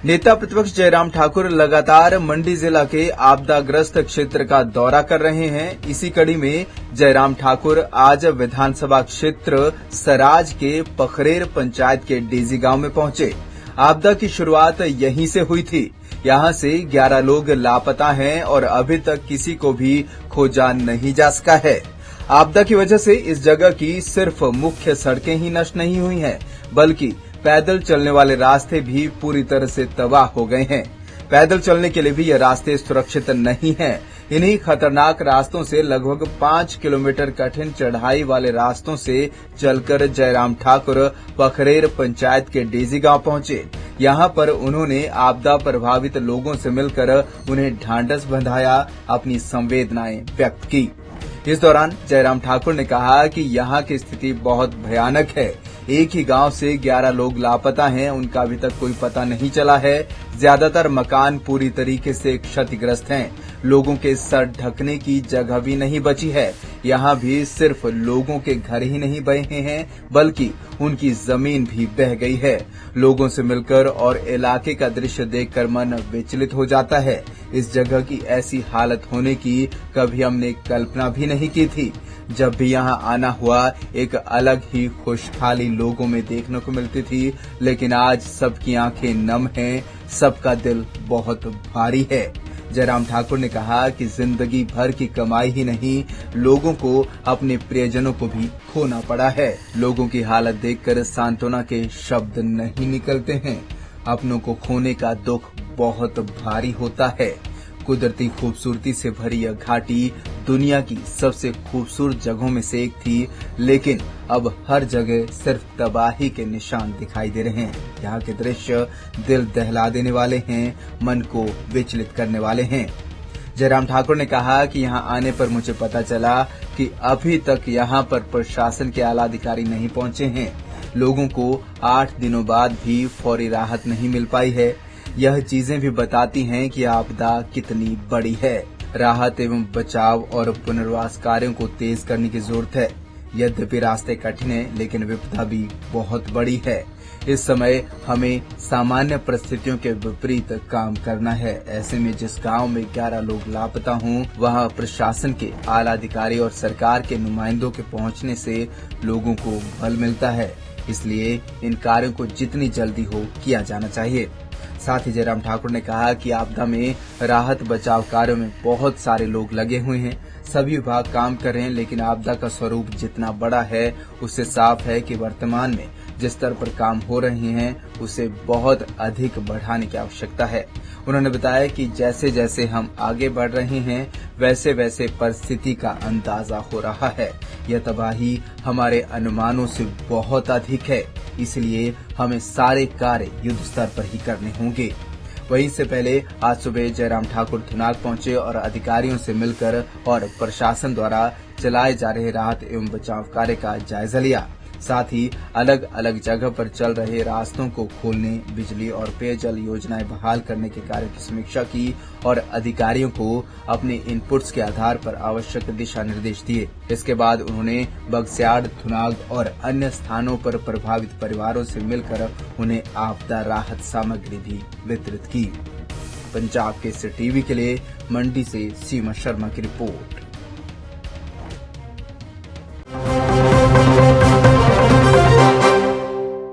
नेता प्रतिपक्ष जयराम ठाकुर लगातार मंडी जिला के आपदाग्रस्त क्षेत्र का दौरा कर रहे हैं। इसी कड़ी में जयराम ठाकुर आज विधानसभा क्षेत्र सराज के पखरेर पंचायत के डेजी गांव में पहुंचे। आपदा की शुरुआत यहीं से हुई थी। यहां से 11 लोग लापता हैं और अभी तक किसी को भी खोजा नहीं जा सका है। आपदा की वजह से इस जगह की सिर्फ मुख्य सड़कें ही नष्ट नहीं हुई हैं, बल्कि पैदल चलने वाले रास्ते भी पूरी तरह से तबाह हो गए हैं। पैदल चलने के लिए भी ये रास्ते सुरक्षित नहीं हैं। इन्हीं खतरनाक रास्तों से लगभग 5 किलोमीटर कठिन चढ़ाई वाले रास्तों से चलकर जयराम ठाकुर पखरेर पंचायत के डेजी गांव पहुंचे। यहां पर उन्होंने आपदा प्रभावित लोगों से मिलकर उन्हें ढांढस बंधाया, अपनी संवेदनाएं व्यक्त की। इस दौरान जयराम ठाकुर ने कहा कि यहां की स्थिति बहुत भयानक है। एक ही गांव से 11 लोग लापता हैं, उनका अभी तक कोई पता नहीं चला है। ज्यादातर मकान पूरी तरीके से क्षतिग्रस्त हैं। लोगों के सर ढकने की जगह भी नहीं बची है। यहाँ भी सिर्फ लोगों के घर ही नहीं बहे हैं, बल्कि उनकी जमीन भी बह गई है। लोगों से मिलकर और इलाके का दृश्य देखकर मन विचलित हो जाता है। इस जगह की ऐसी हालत होने की कभी हमने कल्पना भी नहीं की थी। जब भी यहाँ आना हुआ, एक अलग ही खुशहाली लोगों में देखने को मिलती थी, लेकिन आज सबकी आंखें नम हैं, सबका दिल बहुत भारी है। जयराम ठाकुर ने कहा कि जिंदगी भर की कमाई ही नहीं, लोगों को अपने प्रियजनों को भी खोना पड़ा है। लोगों की हालत देखकर सांत्वना के शब्द नहीं निकलते हैं। अपनों को खोने का दुख बहुत भारी होता है। कुदरती खूबसूरती से भरी यह घाटी दुनिया की सबसे खूबसूरत जगहों में से एक थी, लेकिन अब हर जगह सिर्फ तबाही के निशान दिखाई दे रहे हैं। यहाँ के दृश्य दिल दहला देने वाले हैं, मन को विचलित करने वाले हैं। जयराम ठाकुर ने कहा कि यहाँ आने पर मुझे पता चला कि अभी तक यहाँ पर प्रशासन के आला अधिकारी नहीं पहुंचे हैं। लोगों को 8 दिनों बाद भी फौरी राहत नहीं मिल पाई है। यह चीजें भी बताती हैं कि आपदा कितनी बड़ी है। राहत एवं बचाव और पुनर्वास कार्यों को तेज करने की जरूरत है। यद्यपि रास्ते कठिन हैं, लेकिन विपदा भी बहुत बड़ी है। इस समय हमें सामान्य परिस्थितियों के विपरीत काम करना है। ऐसे में जिस गांव में 11 लोग लापता हों, वहां प्रशासन के आला अधिकारी और सरकार के नुमाइंदों के पहुंचने से लोगों को बल मिलता है। इसलिए इन कार्यों को जितनी जल्दी हो किया जाना चाहिए। साथ ही जयराम ठाकुर ने कहा कि आपदा में राहत बचाव कार्यों में बहुत सारे लोग लगे हुए हैं। सभी विभाग काम कर रहे हैं, लेकिन आपदा का स्वरूप जितना बड़ा है, उससे साफ है कि वर्तमान में जिस स्तर पर काम हो रहे हैं, उसे बहुत अधिक बढ़ाने की आवश्यकता है। उन्होंने बताया कि जैसे जैसे हम आगे बढ़ रहे हैं, वैसे वैसे परिस्थिति का अंदाजा हो रहा है। यह तबाही हमारे अनुमानों से बहुत अधिक है, इसलिए हमें सारे कार्य युद्ध स्तर पर ही करने होंगे। वहीं से पहले आज सुबह जयराम ठाकुर थुनाग पहुंचे और अधिकारियों से मिलकर और प्रशासन द्वारा चलाए जा रहे राहत एवं बचाव कार्य का जायजा लिया। साथ ही अलग अलग जगह पर चल रहे रास्तों को खोलने, बिजली और पेयजल योजनाएं बहाल करने के कार्य की समीक्षा की और अधिकारियों को अपने इनपुट्स के आधार पर आवश्यक दिशा निर्देश दिए। इसके बाद उन्होंने बगस्याड़, थुनाग और अन्य स्थानों पर प्रभावित परिवारों से मिलकर उन्हें आपदा राहत सामग्री भी वितरित की। पंजाब केसरी टीवी के लिए मंडी से सीमा शर्मा की रिपोर्ट।